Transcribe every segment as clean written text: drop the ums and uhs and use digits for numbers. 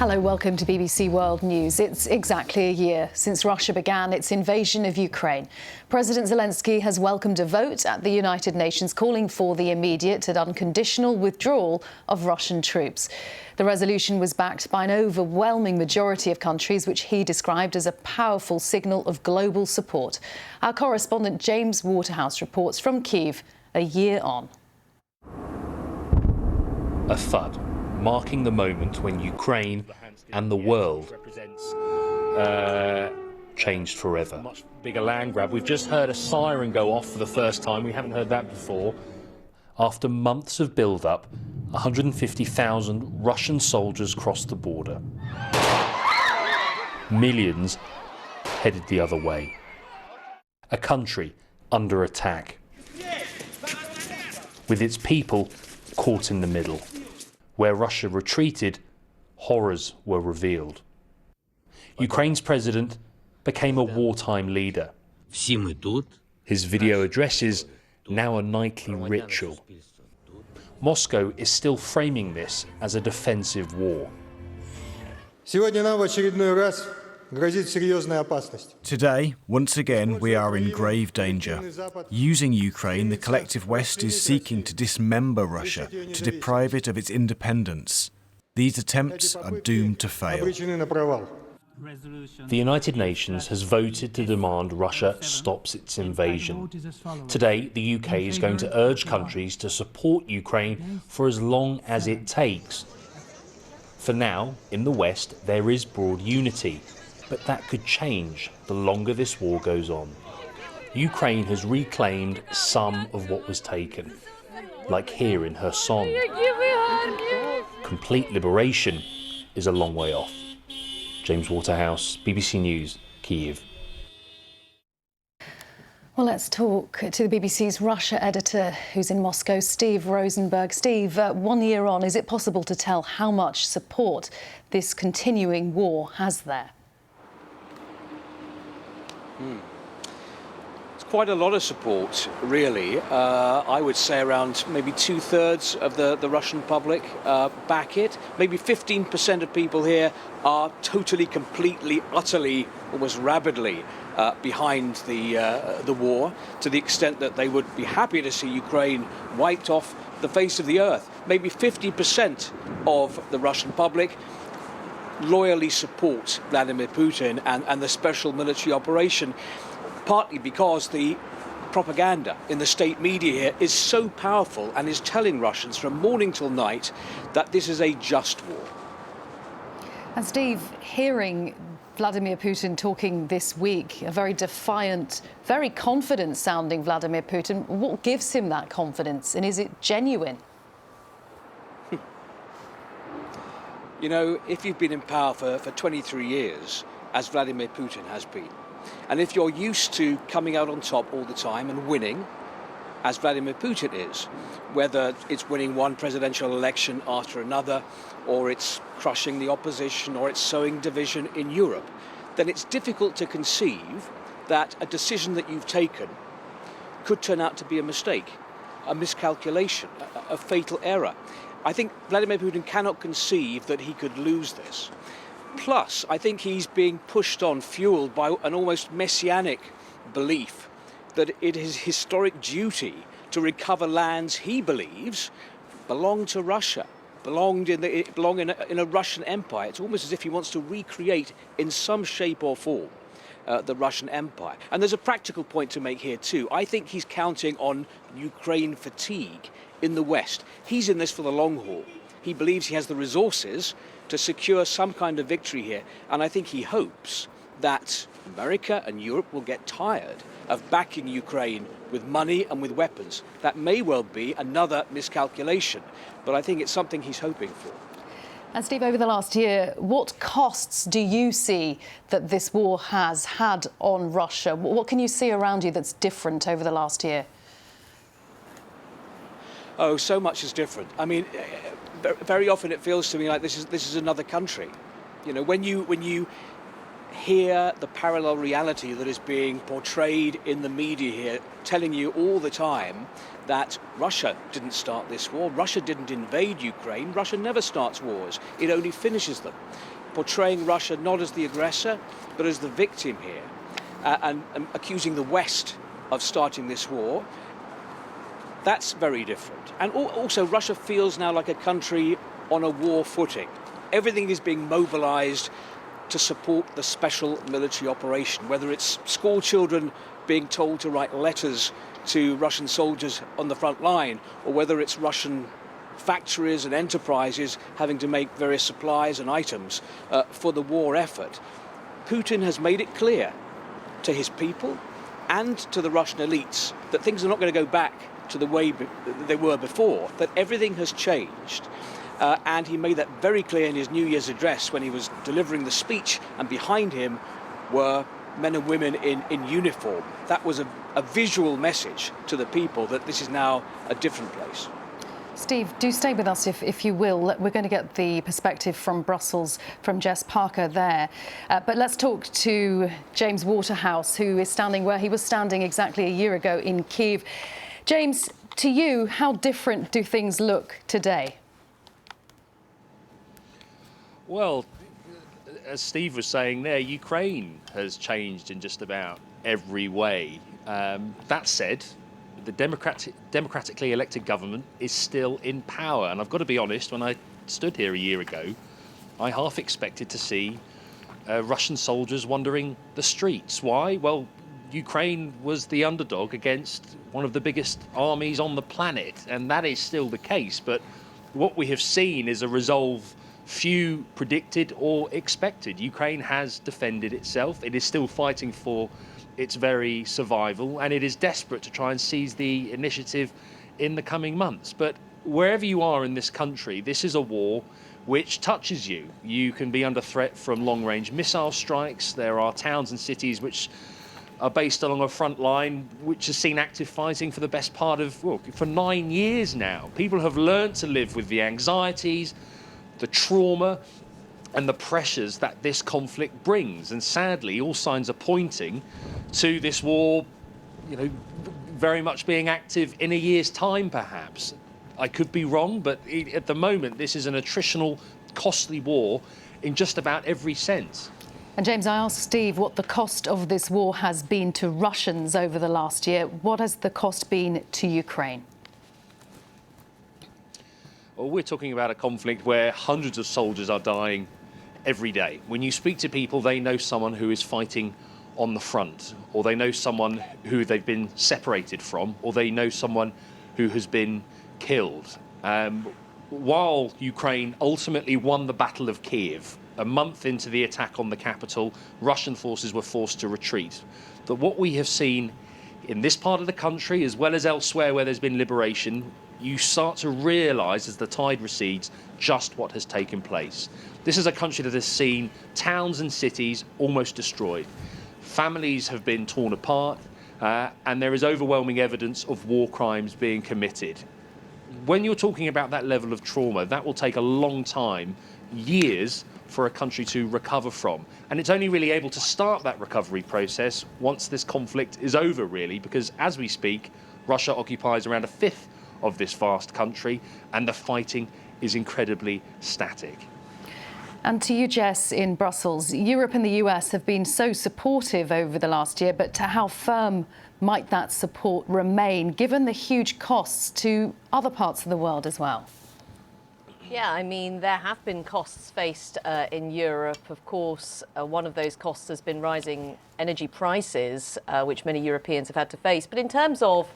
Hello, welcome to BBC World News. It's exactly a year since Russia began its invasion of Ukraine. President Zelensky has welcomed a vote at the United Nations calling for the immediate and unconditional withdrawal of Russian troops. The resolution was backed by an overwhelming majority of countries, which he described as a powerful signal of global support. Our correspondent James Waterhouse reports from Kyiv a year on. A thud, marking the moment when Ukraine and the world changed forever. Much bigger land grab. We've just heard a siren go off for the first time. We haven't heard that before. After months of build-up, 150,000 Russian soldiers crossed the border. Millions headed the other way. A country under attack, with its people caught in the middle. Where Russia retreated, horrors were revealed. Ukraine's president became a wartime leader. His video addresses now a nightly ritual. Moscow is still framing this as a defensive war. Today, once again, we are in grave danger. Using Ukraine, the collective West is seeking to dismember Russia, to deprive it of its independence. These attempts are doomed to fail. The United Nations has voted to demand Russia stops its invasion. Today, the UK is going to urge countries to support Ukraine for as long as it takes. For now, in the West, there is broad unity. But that could change the longer this war goes on. Ukraine has reclaimed some of what was taken, like here in her song. Complete liberation is a long way off. James Waterhouse, BBC News, Kyiv. Well, let's talk to the BBC's Russia editor who's in Moscow, Steve Rosenberg. Steve, 1 year on, is it possible to tell how much support this continuing war has there? It's quite a lot of support, really. I would say around maybe 2/3 of the Russian public back it. Maybe 15% of people here are totally, completely, utterly, almost rabidly behind the war, to the extent that they would be happy to see Ukraine wiped off the face of the earth. Maybe 50% of the Russian public loyally support Vladimir Putin and the special military operation, partly because the propaganda in the state media here is so powerful and is telling Russians from morning till night that this is a just war. And Steve, hearing Vladimir Putin talking this week, a very defiant, very confident sounding Vladimir Putin, what gives him that confidence, and is it genuine? You know, if you've been in power for 23 years, as Vladimir Putin has been, and if you're used to coming out on top all the time and winning, as Vladimir Putin is, whether it's winning one presidential election after another, or it's crushing the opposition, or it's sowing division in Europe, then it's difficult to conceive that a decision that you've taken could turn out to be a mistake, a miscalculation, a fatal error. I think Vladimir Putin cannot conceive that he could lose this. Plus, I think he's being pushed on, fueled by an almost messianic belief that it is his historic duty to recover lands he believes belong to Russia, belong in a Russian empire. It's almost as if he wants to recreate in some shape or form the Russian Empire. And there's a practical point to make here too. I think he's counting on Ukraine fatigue in the West. He's in this for the long haul. He believes he has the resources to secure some kind of victory here. And I think he hopes that America and Europe will get tired of backing Ukraine with money and with weapons. That may well be another miscalculation, but I think it's something he's hoping for. And Steve, over the last year, what costs do you see that this war has had on Russia? What can you see around you that's different over the last year? Oh, so much is different. I mean, very often it feels to me like this is another country. You know, when you hear the parallel reality that is being portrayed in the media here, telling you all the time that Russia didn't start this war, Russia didn't invade Ukraine, Russia never starts wars, it only finishes them. Portraying Russia not as the aggressor, but as the victim here, and accusing the West of starting this war. That's very different. And also Russia feels now like a country on a war footing. Everything is being mobilized to support the special military operation, whether it's school children being told to write letters to Russian soldiers on the front line, or whether it's Russian factories and enterprises having to make various supplies and items for the war effort. Putin has made it clear to his people and to the Russian elites that things are not going to go back to the way they were before, that everything has changed. And he made that very clear in his New Year's address when he was delivering the speech, and behind him were men and women in uniform. That was a visual message to the people that this is now a different place. Steve, do stay with us if you will. We're going to get the perspective from Brussels from Jess Parker there. But let's talk to James Waterhouse, who is standing where he was standing exactly a year ago in Kyiv. James, to you, how different do things look today? Well, as Steve was saying there, Ukraine has changed in just about every way. That said, the democratically elected government is still in power. And I've got to be honest, when I stood here a year ago, I half expected to see Russian soldiers wandering the streets. Why? Well, Ukraine was the underdog against one of the biggest armies on the planet, and that is still the case. But what we have seen is a resolve few predicted or expected. Ukraine has defended itself. It is still fighting for its very survival, and it is desperate to try and seize the initiative in the coming months. But wherever you are in this country, this is a war which touches you. You can be under threat from long-range missile strikes. There are towns and cities which are based along a front line which has seen active fighting for the best part of, well, for 9 years now. People have learned to live with the anxieties, the trauma and the pressures that this conflict brings. And sadly, all signs are pointing to this war, very much being active in a year's time, perhaps. I could be wrong, but at the moment, this is an attritional, costly war in just about every sense. And James, I asked Steve what the cost of this war has been to Russians over the last year. What has the cost been to Ukraine? Well, we're talking about a conflict where hundreds of soldiers are dying every day. When you speak to people, they know someone who is fighting on the front, or they know someone who they've been separated from, or they know someone who has been killed. While Ukraine ultimately won the Battle of Kyiv, a month into the attack on the capital, Russian forces were forced to retreat. But what we have seen in this part of the country, as well as elsewhere where there's been liberation, you start to realise as the tide recedes just what has taken place. This is a country that has seen towns and cities almost destroyed. Families have been torn apart, and there is overwhelming evidence of war crimes being committed. When you're talking about that level of trauma, that will take a long time, years, for a country to recover from. And it's only really able to start that recovery process once this conflict is over, really, because as we speak, Russia occupies around a fifth of this vast country, and the fighting is incredibly static. And to you, Jess, in Brussels, Europe and the US have been so supportive over the last year, but how firm might that support remain, given the huge costs to other parts of the world as well? Yeah, I mean, there have been costs faced in Europe. Of course, one of those costs has been rising energy prices, which many Europeans have had to face. But in terms of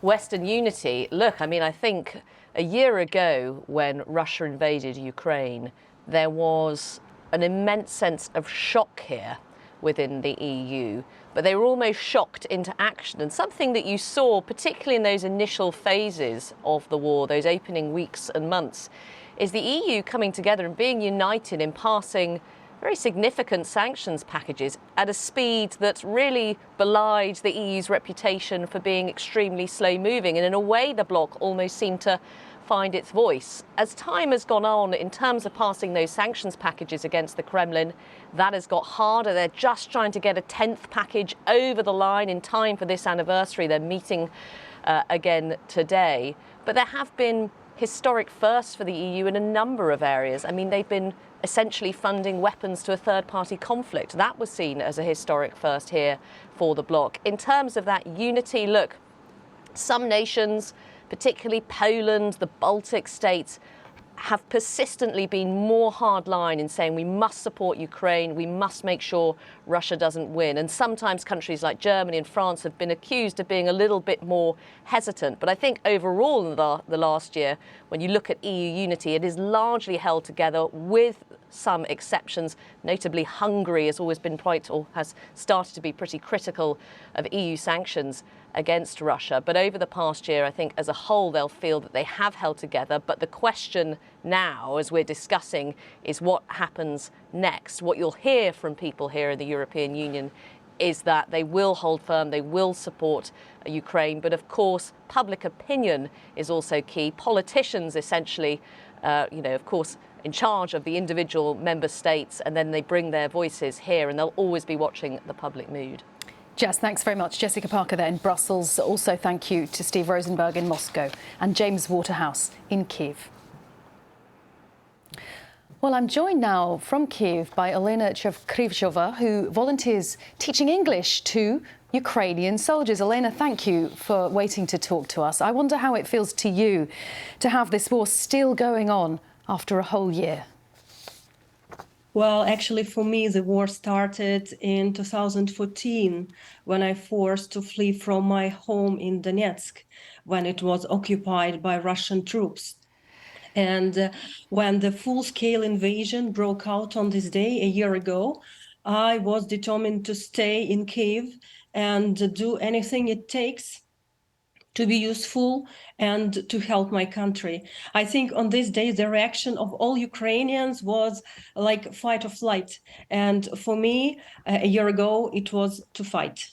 Western unity, look, I mean, I think a year ago when Russia invaded Ukraine, there was an immense sense of shock here within the EU, but they were almost shocked into action. And something that you saw, particularly in those initial phases of the war, those opening weeks and months, is the EU coming together and being united in passing very significant sanctions packages at a speed that really belied the EU's reputation for being extremely slow-moving. And in a way, the bloc almost seemed to find its voice. As time has gone on in terms of passing those sanctions packages against the Kremlin, that has got harder. They're just trying to get a 10th package over the line in time for this anniversary. They're meeting again today. But there have been historic firsts for the EU in a number of areas. I mean, they've been essentially funding weapons to a third-party conflict. That was seen as a historic first here for the bloc. In terms of that unity, look, some nations, particularly Poland, the Baltic states, have persistently been more hardline in saying we must support Ukraine, we must make sure Russia doesn't win. And sometimes countries like Germany and France have been accused of being a little bit more hesitant. But I think overall in the last year, when you look at EU unity, it is largely held together with some exceptions. Notably, Hungary has always been has started to be pretty critical of EU sanctions against Russia. But over the past year, I think as a whole, they'll feel that they have held together. But the question now, as we're discussing, is what happens next. What you'll hear from people here in the European Union is that they will hold firm, they will support Ukraine. But of course, public opinion is also key. Politicians essentially, of course, in charge of the individual member states, and then they bring their voices here, and they'll always be watching the public mood. Jess, thanks very much. Jessica Parker there in Brussels. Also thank you to Steve Rosenberg in Moscow and James Waterhouse in Kyiv. Well, I'm joined now from Kyiv by Elena who volunteers teaching English to Ukrainian soldiers. Elena, thank you for waiting to talk to us. I wonder how it feels to you to have this war still going on after a whole year. Well, actually, for me, the war started in 2014 when I forced to flee from my home in Donetsk when it was occupied by Russian troops. And when the full-scale invasion broke out on this day a year ago, I was determined to stay in Kyiv and do anything it takes to be useful and to help my country. I think on this day, the reaction of all Ukrainians was like fight or flight. And for me, a year ago, it was to fight.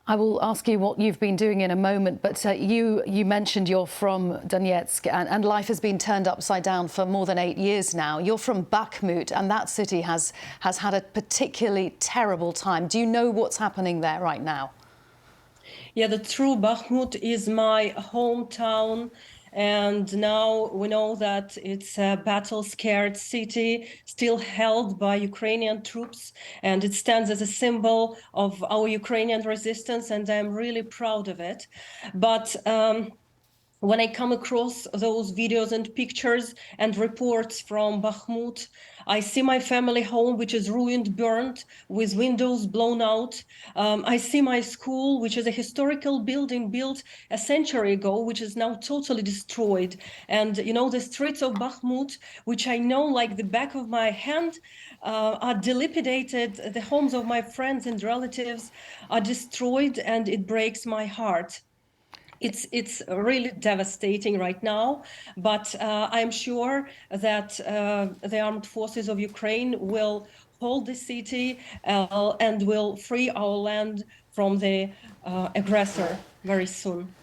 I will ask you what you've been doing in a moment, but you mentioned you're from Donetsk and life has been turned upside down for more than 8 years now. You're from Bakhmut and that city has had a particularly terrible time. Do you know what's happening there right now? Yeah, the true Bakhmut is my hometown. And now we know that it's a battle-scared city still held by Ukrainian troops, and it stands as a symbol of our Ukrainian resistance, and I'm really proud of it. But when I come across those videos and pictures and reports from Bakhmut, I see my family home, which is ruined, burnt, with windows blown out. I see my school, which is a historical building built a century ago, which is now totally destroyed. And, the streets of Bakhmut, which I know like the back of my hand, are dilapidated. The homes of my friends and relatives are destroyed, and it breaks my heart. It's really devastating right now, but I'm sure that the armed forces of Ukraine will hold the city and will free our land from the aggressor very soon.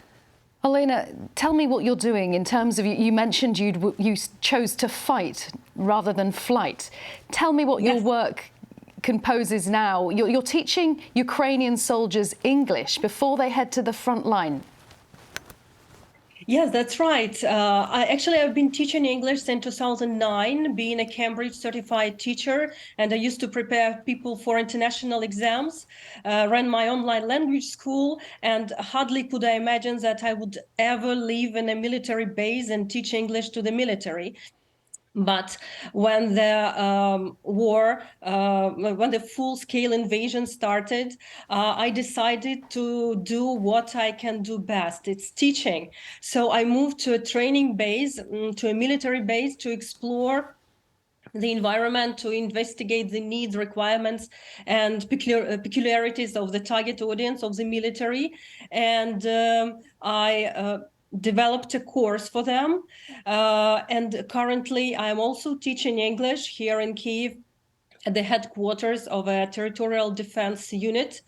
Elena, tell me what you're doing in terms of, you mentioned you chose to fight rather than flight. Tell me what your work composes now. You're teaching Ukrainian soldiers English before they head to the front line. Yes, that's right. I've been teaching English since 2009, being a Cambridge certified teacher, and I used to prepare people for international exams, ran my online language school, and hardly could I imagine that I would ever live in a military base and teach English to the military. But when the when the full-scale invasion started, I decided to do what I can do best. It's teaching. So I moved to a training base, to a military base, to explore the environment, to investigate the needs, requirements, and peculiarities of the target audience of the military. And I developed a course for them. And currently, I'm also teaching English here in Kyiv at the headquarters of a territorial defense unit.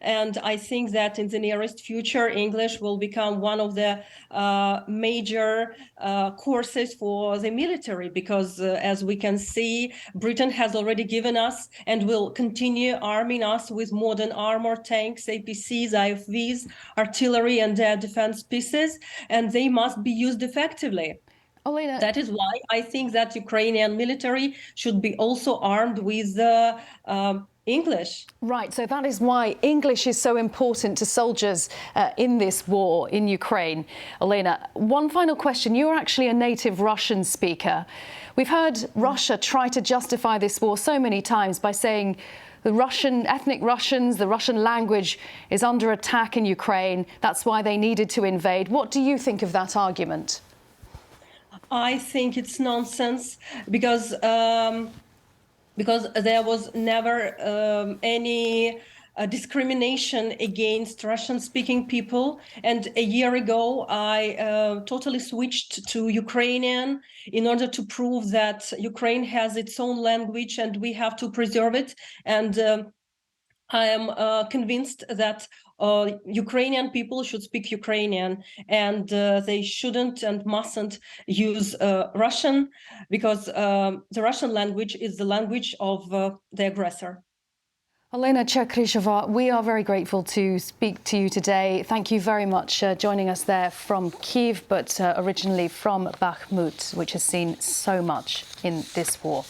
And I think that in the nearest future, English will become one of the major courses for the military, because as we can see, Britain has already given us and will continue arming us with modern armor, tanks, APCs, IFVs, artillery and air defense pieces, and they must be used effectively. Elena, that is why I think that Ukrainian military should be also armed with English. Right, so that is why English is so important to soldiers in this war in Ukraine. Elena, one final question. You're actually a native Russian speaker. We've heard Russia try to justify this war so many times by saying the ethnic Russians, the Russian language is under attack in Ukraine. That's why they needed to invade. What do you think of that argument? I think it's nonsense, because there was never any discrimination against Russian-speaking people. And a year ago, I totally switched to Ukrainian in order to prove that Ukraine has its own language and we have to preserve it. And I am convinced that Ukrainian people should speak Ukrainian, and they shouldn't and mustn't use Russian, because the Russian language is the language of the aggressor. Elena Cherkrishova, we are very grateful to speak to you today. Thank you very much joining us there from Kyiv, but originally from Bakhmut, which has seen so much in this war.